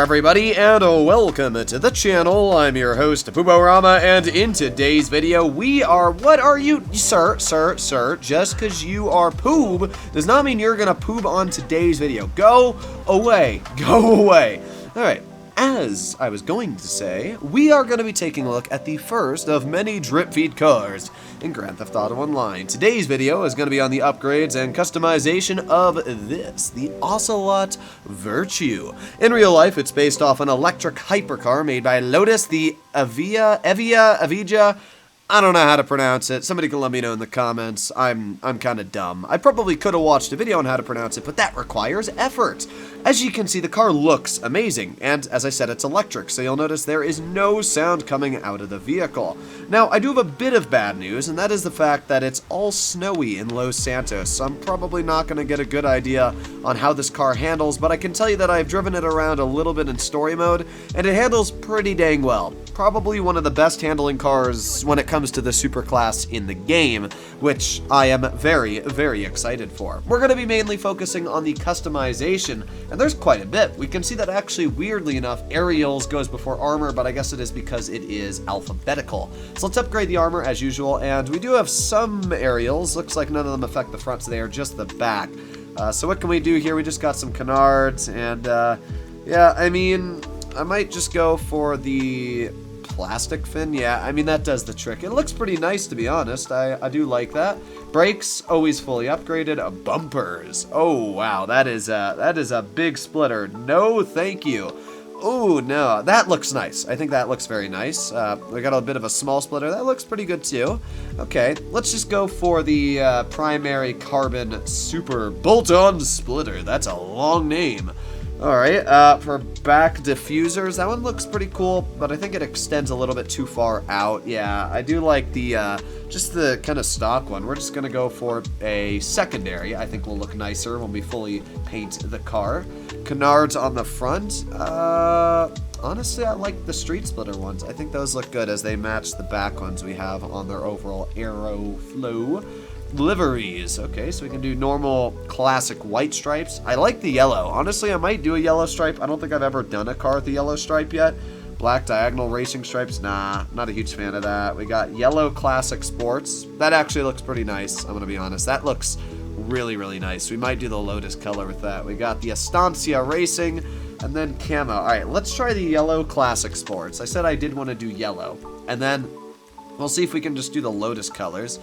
there, everybody, and welcome to the channel. I'm your host, Pooborama, and in today's video, what are you, sir, just because you are poob does not mean you're gonna poob on today's video. Go away. Alright, as I was going to say, we are going to be taking a look at the first of many drip feed cars in Grand Theft Auto Online. Today's video is going to be on the upgrades and customization of the Ocelot Virtue. In real life, it's based off an electric hypercar made by Lotus, the Avija. I don't know how to pronounce it. Somebody can let me know in the comments. I'm kind of dumb. I probably could have watched a video on how to pronounce it, but that requires effort. As you can see, the car looks amazing, and as I said, it's electric, so you'll notice there is no sound coming out of the vehicle. Now, I do have a bit of bad news, and that is the fact that it's all snowy in Los Santos, so I'm probably not going to get a good idea on how this car handles, but I can tell you that I've driven it around a little bit in story mode, and it handles pretty dang well. Probably one of the best handling cars when it comes to the superclass in the game, which I am very, very excited for. We're going to be mainly focusing on the customization, and there's quite a bit. We can see that actually, weirdly enough, aerials goes before armor, but I guess it is because it is alphabetical. So let's upgrade the armor as usual, and we do have some aerials. Looks like none of them affect the front, so they are just the back. So what can we do here? We just got some canards, and yeah, I mean, I might just go for the plastic fin. Yeah, I mean, that does the trick. It looks pretty nice, to be honest. I do like that. Brakes, always fully upgraded. Bumpers. Oh, wow, that is a big splitter. No, thank you. Oh, no, that looks nice. I think that looks very nice. We got a bit of a small splitter. That looks pretty good, too. Okay, let's just go for the primary carbon super bolt-on splitter. That's a long name. Alright, for back diffusers, that one looks pretty cool, but I think it extends a little bit too far out. Yeah, I do like the, just the kind of stock one. We're just gonna go for a secondary. I think will look nicer when we fully paint the car. Canards on the front. Honestly, I like the street splitter ones. I think those look good as they match the back ones we have on their overall aero flow. Liveries. Okay, so we can do normal classic white stripes. I like the yellow. Honestly, I might do a yellow stripe. I don't think I've ever done a car with the yellow stripe yet. Black diagonal racing stripes. Nah, not a huge fan of that. We got yellow classic sports. That actually looks pretty nice, I'm gonna be honest. That looks really, really nice. We might do the Lotus color with that. We got the Estancia racing and then camo. All right, let's try the yellow classic sports. I said I did want to do yellow, and then we'll see if we can just do the Lotus colors.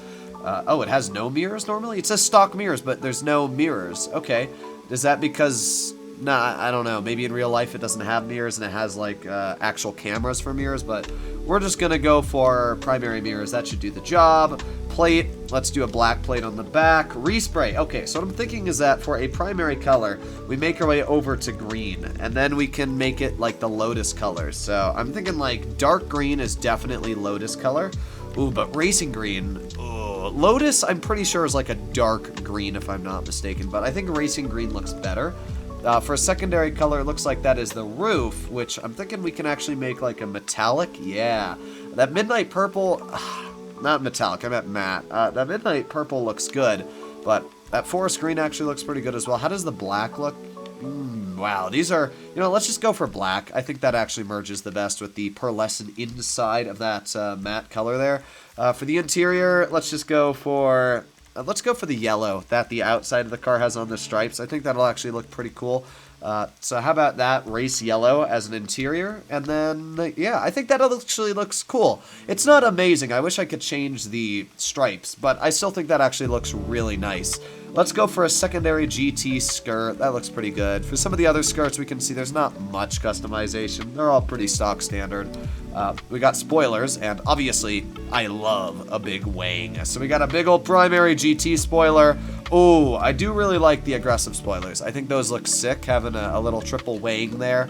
Oh, it has no mirrors normally? It says stock mirrors, but there's no mirrors. Okay. Is that because... Nah, I don't know. Maybe in real life it doesn't have mirrors and it has, like, actual cameras for mirrors, but we're just gonna go for primary mirrors. That should do the job. Plate. Let's do a black plate on the back. Respray. Okay, so what I'm thinking is that for a primary color, we make our way over to green, and then we can make it like the Lotus color. So I'm thinking, like, dark green is definitely Lotus color. Ooh, but racing green... Lotus, I'm pretty sure, is like a dark green, if I'm not mistaken, but I think racing green looks better. For a secondary color, it looks like that is the roof, which I'm thinking we can actually make like a metallic. Yeah. That midnight purple... not metallic, I meant matte. That midnight purple looks good, but that forest green actually looks pretty good as well. How does the black look? Wow, these are... You know, let's just go for black. I think that actually merges the best with the pearlescent inside of that matte color there. For the interior, let's just go for... let's go for the yellow that the outside of the car has on the stripes. I think that'll actually look pretty cool. So how about that race yellow as an interior? And then, yeah, I think that actually looks cool. It's not amazing. I wish I could change the stripes, but I still think that actually looks really nice. Let's go for a secondary GT skirt. That looks pretty good. For some of the other skirts, we can see there's not much customization. They're all pretty stock standard. We got spoilers, and obviously, I love a big wang. So we got a big old primary GT spoiler. Oh, I do really like the aggressive spoilers. I think those look sick, having a little triple wang there.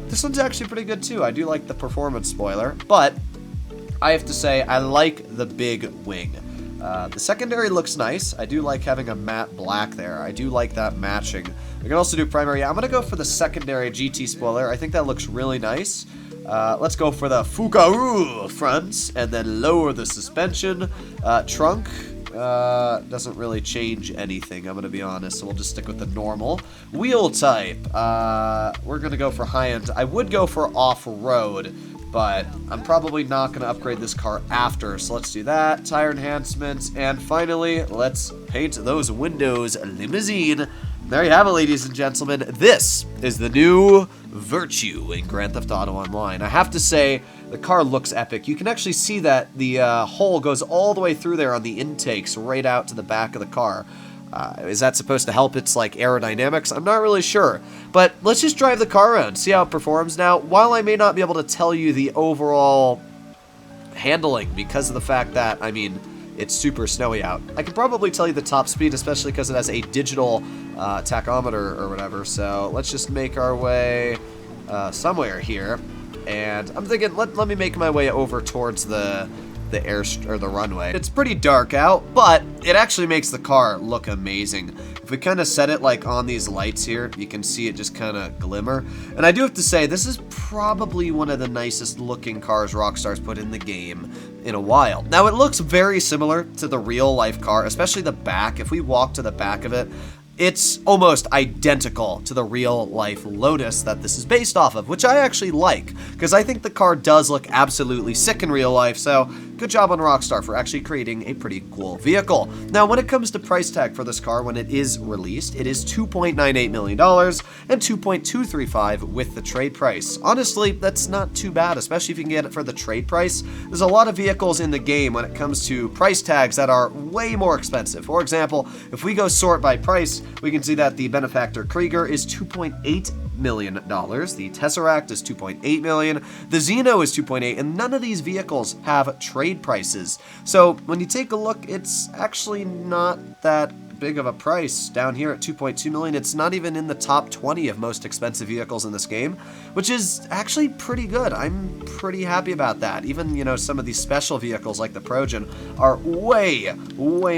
This one's actually pretty good, too. I do like the performance spoiler, but I have to say, I like the big wing. The secondary looks nice. I do like having a matte black there. I do like that matching. We can also do primary. I'm going to go for the secondary GT spoiler. I think that looks really nice. Let's go for the Fukaru fronts and then lower the suspension. Trunk. doesn't really change anything, I'm going to be honest, so we'll just stick with the normal. Wheel type, we're going to go for high-end. I would go for off-road, but I'm probably not going to upgrade this car after, so let's do that. Tire enhancements, and finally, let's paint those windows limousine. There you have it, ladies and gentlemen. This is the new Virtue in Grand Theft Auto Online. I have to say, the car looks epic. You can actually see that the hole goes all the way through there on the intakes, right out to the back of the car. Is that supposed to help its, like, aerodynamics? I'm not really sure. But let's just drive the car around, see how it performs. Now, while I may not be able to tell you the overall handling because of the fact that, I mean, it's super snowy out, I can probably tell you the top speed, especially because it has a digital tachometer or whatever. So let's just make our way somewhere here. And I'm thinking, let me make my way over towards the runway. It's pretty dark out, but it actually makes the car look amazing. If we kind of set it like on these lights here, you can see it just kind of glimmer. And I do have to say, this is probably one of the nicest looking cars Rockstar's put in the game in a while. Now, it looks very similar to the real life car, especially the back. If we walk to the back of it, it's almost identical to the real-life Lotus that this is based off of, which I actually like, because I think the car does look absolutely sick in real life, so good job on Rockstar for actually creating a pretty cool vehicle. Now, when it comes to price tag for this car, when it is released, it is $2.98 million and $2.235 with the trade price. Honestly, that's not too bad, especially if you can get it for the trade price. There's a lot of vehicles in the game when it comes to price tags that are way more expensive. For example, if we go sort by price, we can see that the Benefactor Krieger is $2.8 million. The Tesseract is $2.8 million. The Xeno is $2.8, and none of these vehicles have trade prices. So when you take a look, it's actually not that big of a price down here at $2.2 million. It's not even in the top 20 of most expensive vehicles in this game, which is actually pretty good. I'm pretty happy about that. Even, you know, some of these special vehicles like the Progen are way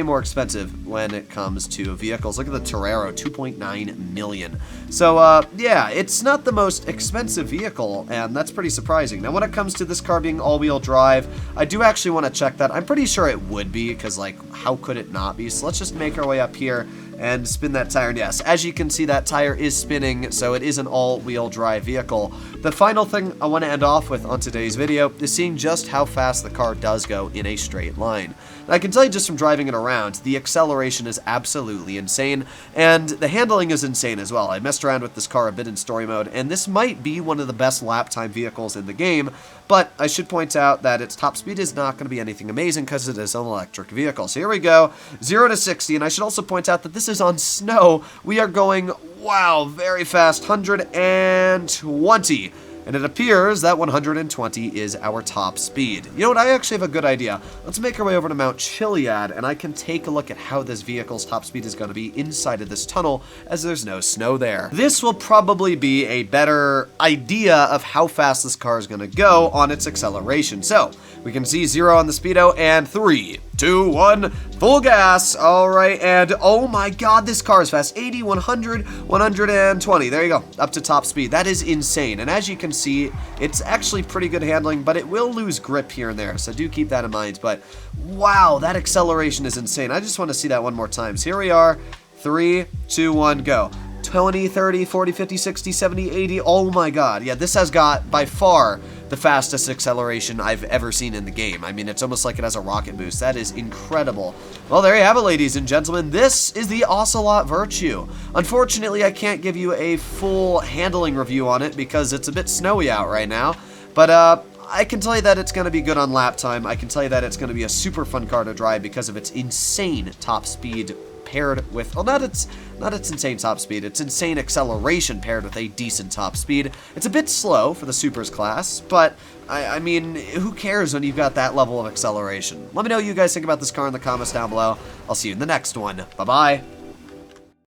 more expensive when it comes to vehicles. Look at the Torero, $2.9 million. So, yeah, it's not the most expensive vehicle, and that's pretty surprising. Now, when it comes to this car being all-wheel drive, I do actually want to check that. I'm pretty sure it would be, because, like, how could it not be? So let's just make our way up here and spin that tire. And yes, as you can see, that tire is spinning, so it is an all-wheel drive vehicle. The final thing I want to end off with on today's video is seeing just how fast the car does go in a straight line. And I can tell you just from driving it around, the acceleration is absolutely insane, and the handling is insane as well. I messed around with this car a bit in story mode, and this might be one of the best lap time vehicles in the game, but I should point out that its top speed is not going to be anything amazing because it is an electric vehicle. So here we go, 0 to 60, and I should also point out that this is on snow. We are going, wow, very fast, 120. And it appears that 120 is our top speed. You know what, I actually have a good idea. Let's make our way over to Mount Chiliad, and I can take a look at how this vehicle's top speed is going to be inside of this tunnel, as there's no snow there. This will probably be a better idea of how fast this car is going to go on its acceleration. So, we can see 0 on the speedo, and 3, 2, 1, full gas. All right, and oh my god, this car is fast. 80, 100, 120. There you go, up to top speed. That is insane, and as you can see, it's actually pretty good handling, but it will lose grip here and there, so do keep that in mind. But wow, that acceleration is insane. I just want to see that one more time. So here we are, 3, 2, 1, go. 20, 30, 40, 50, 60, 70, 80. Oh my god. Yeah, this has got by far the fastest acceleration I've ever seen in the game. I mean, it's almost like it has a rocket boost. That is incredible. Well, there you have it, ladies and gentlemen. This is the Ocelot Virtue. Unfortunately, I can't give you a full handling review on it because it's a bit snowy out right now. But, I can tell you that it's going to be good on lap time. I can tell you that it's going to be a super fun car to drive because of its insane top speed paired with, well, not its insane top speed, it's insane acceleration paired with a decent top speed. It's a bit slow for the Supers class, but I mean, who cares when you've got that level of acceleration? Let me know what you guys think about this car in the comments down below. I'll see you in the next one. Bye-bye.